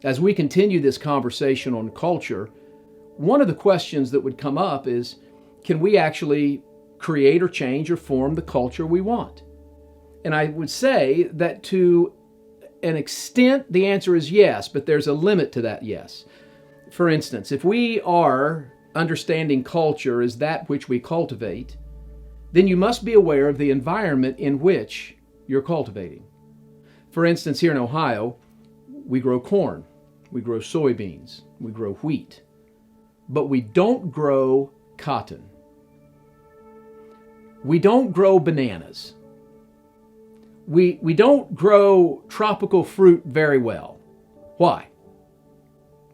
As we continue this conversation on culture, one of the questions that would come up is, can we actually create or change or form the culture we want? And I would say that to an extent, the answer is yes, but there's a limit to that yes. For instance, if we are understanding culture as that which we cultivate, then you must be aware of the environment in which you're cultivating. For instance, here in Ohio, we grow corn, we grow soybeans, we grow wheat, but we don't grow cotton. We don't grow bananas. We don't grow tropical fruit very well. Why?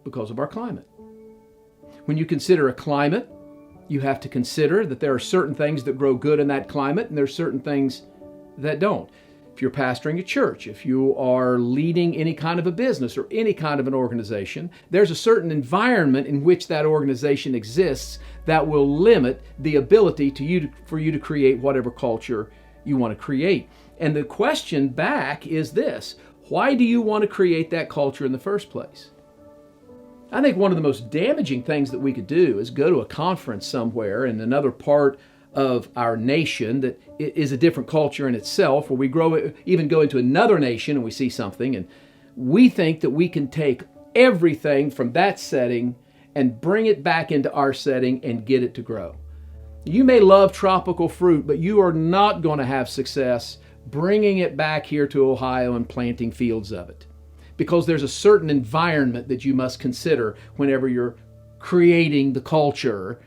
Because of our climate. When you consider a climate, you have to consider that there are certain things that grow good in that climate and there are certain things that don't. If you're pastoring a church, if you are leading any kind of a business or any kind of an organization, there's a certain environment in which that organization exists that will limit the ability for you to create whatever culture you want to create. And the question back is this: why do you want to create that culture in the first place? I think one of the most damaging things that we could do is go to a conference somewhere in another part of our nation that is a different culture in itself, or we even go into another nation and we see something and we think that we can take everything from that setting and bring it back into our setting and get it to grow. You may love tropical fruit, but you are not going to have success bringing it back here to Ohio and planting fields of it, because there's a certain environment that you must consider whenever you're creating the culture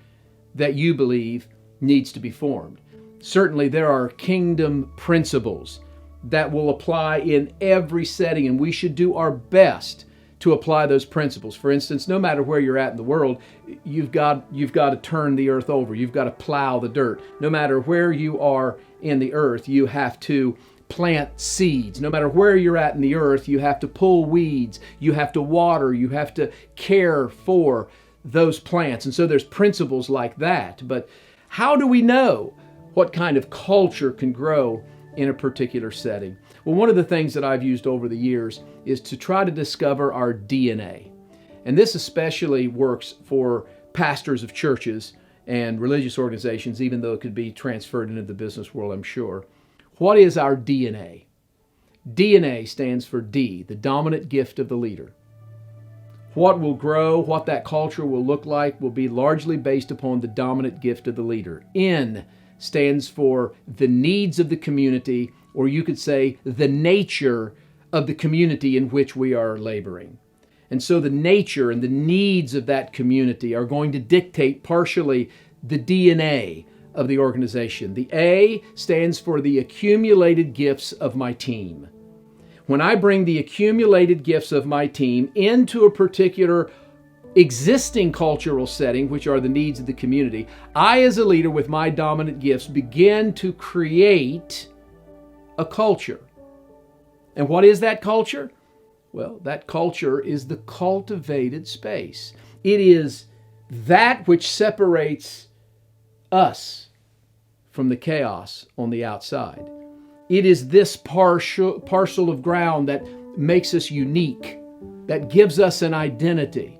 that you believe needs to be formed. Certainly there are kingdom principles that will apply in every setting, and we should do our best to apply those principles. For instance, no matter where you're at in the world, you've got to turn the earth over. You've got to plow the dirt. No matter where you are in the earth, you have to plant seeds. No matter where you're at in the earth, you have to pull weeds. You have to water. You have to care for those plants. And so there's principles like that. But how do we know what kind of culture can grow in a particular setting? Well, one of the things that I've used over the years is to try to discover our DNA. And this especially works for pastors of churches and religious organizations, even though it could be transferred into the business world, I'm sure. What is our DNA? DNA stands for D, the dominant gift of the leader. What will grow, what that culture will look like, will be largely based upon the dominant gift of the leader. N stands for the needs of the community, or you could say the nature of the community in which we are laboring. And so the nature and the needs of that community are going to dictate partially the DNA of the organization. The A stands for the accumulated gifts of my team. When I bring the accumulated gifts of my team into a particular existing cultural setting, which are the needs of the community, I, as a leader with my dominant gifts, begin to create a culture. And what is that culture? Well, that culture is the cultivated space. It is that which separates us from the chaos on the outside. It is this parcel of ground that makes us unique, that gives us an identity.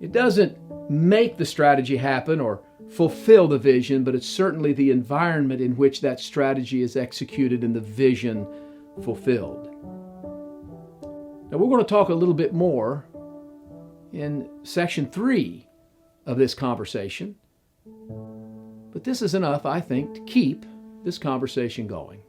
It doesn't make the strategy happen or fulfill the vision, but it's certainly the environment in which that strategy is executed and the vision fulfilled. Now we're going to talk a little bit more in section 3 of this conversation, but this is enough, I think, to keep this conversation going.